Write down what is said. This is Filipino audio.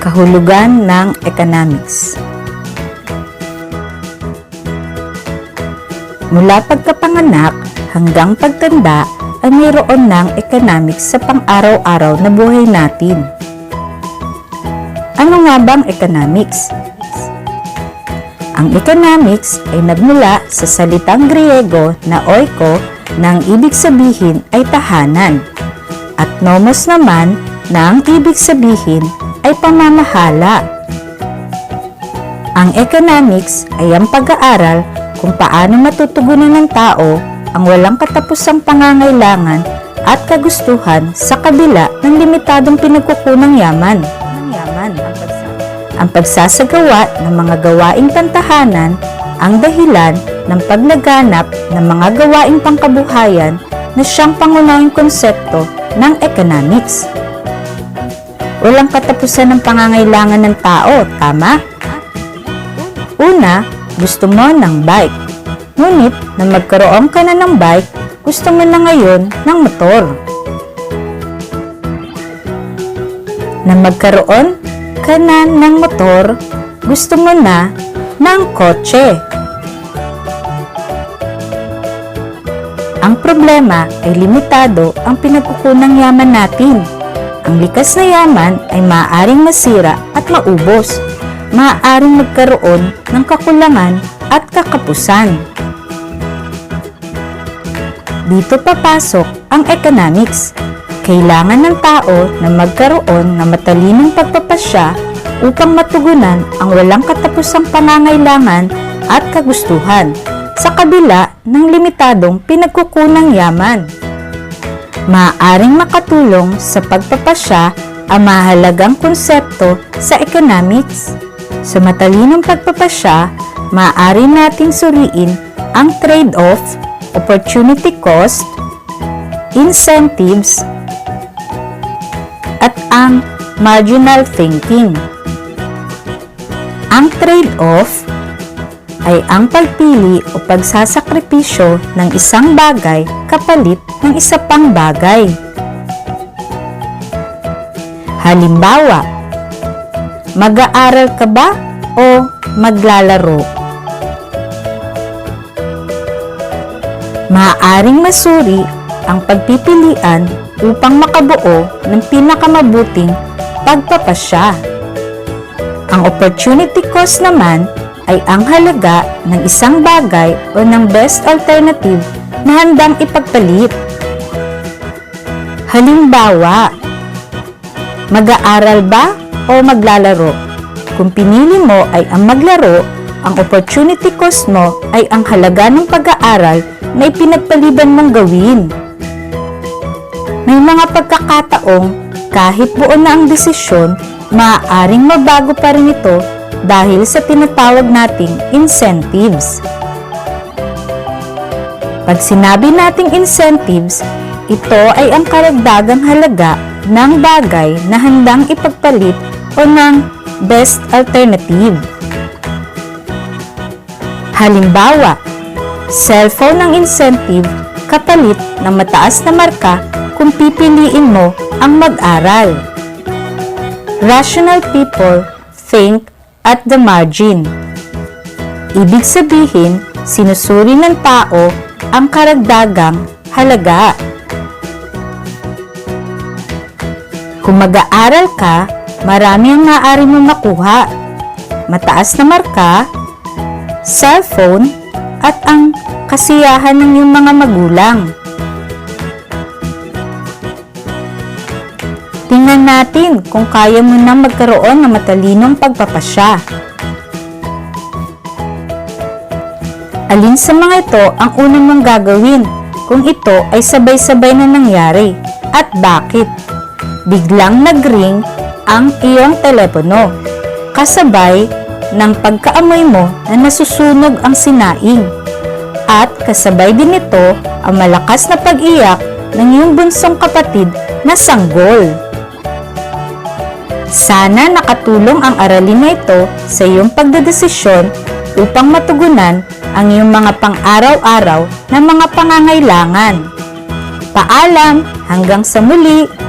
Kahulugan ng economics. Mula pagkapanganak hanggang pagtanda ay mayroon ng economics sa pang-araw-araw na buhay natin. Ano nga bang economics? Ang economics ay nagmula sa salitang Griego na oiko na ang ibig sabihin ay tahanan at nomos naman na ang ibig sabihin ay pamamahala. Ang economics ay ang pag-aaral kung paano matutugunan ng tao ang walang katapusang pangangailangan at kagustuhan sa kabila ng limitadong pinagkukunang yaman. Ang pagsasagawa ng mga gawaing pantahanan ang dahilan ng paglaganap ng mga gawaing pangkabuhayan na siyang pangunahing konsepto ng economics. Walang katapusan ng pangangailangan ng tao, tama? Una, gusto mo ng bike. Ngunit, na magkaroon ka na ng bike, gusto mo na ngayon ng motor. Na magkaroon ka na ng motor, gusto mo na ng kotse. Ang problema ay limitado ang pinagkukunang yaman natin. Ang likas na yaman ay maaaring masira at maubos. Maaaring magkaroon ng kakulangan at kakapusan. Dito papasok ang economics. Kailangan ng tao na magkaroon ng matalinong pagpapasya upang matugunan ang walang katapusang pangangailangan at kagustuhan sa kabila ng limitadong pinagkukunang yaman. Maaaring makatulong sa pagpapasya ang mahalagang konsepto sa economics. Sa matalinong pagpapasya, maaari nating suriin ang trade-off, opportunity cost, incentives, at ang marginal thinking. Ang trade-off ay ang pagpili o pagsasakripisyo ng isang bagay kapalit ng isa pang bagay. Halimbawa, mag-aaral ka ba o maglalaro? Maaaring masuri ang pagpipilian upang makabuo ng pinakamabuting pagpapasya. Ang opportunity cost naman ay ang halaga ng isang bagay o ng best alternative na handang ipagpalit. Halimbawa, mag-aaral ba o maglalaro? Kung pinili mo ay ang maglaro, ang opportunity cost mo ay ang halaga ng pag-aaral na ipinagpaliban mong gawin. May mga pagkakataong kahit buo na ang desisyon, maaaring mabago pa rin ito dahil sa tinatawag nating incentives. Pag sinabi nating incentives, ito ay ang karagdagang halaga ng bagay na handang ipagpalit o ng best alternative. Halimbawa, cellphone ng incentive kapalit ng mataas na marka kung pipiliin mo ang mag-aral. Rational people think at the margin. Ibig sabihin, sinusuri ng tao ang karagdagang halaga. Kung mag-aaral ka, marami ang maaari mong makuha. Mataas na marka, cellphone, at ang kasiyahan ng iyong mga magulang. Tingnan natin kung kaya mo nang magkaroon ng matalinong pagpapasya. Alin sa mga ito ang unang mong gagawin kung ito ay sabay-sabay na nangyari at bakit? Biglang nag-ring ang iyong telepono, kasabay ng pagkaamoy mo na nasusunog ang sinaing, at kasabay din ito ang malakas na pag-iyak ng iyong bunsong kapatid na sanggol. Sana nakatulong ang aralin na ito sa iyong pagdedesisyon upang matugunan ang iyong mga pang-araw-araw na mga pangangailangan. Paalam, hanggang sa muli!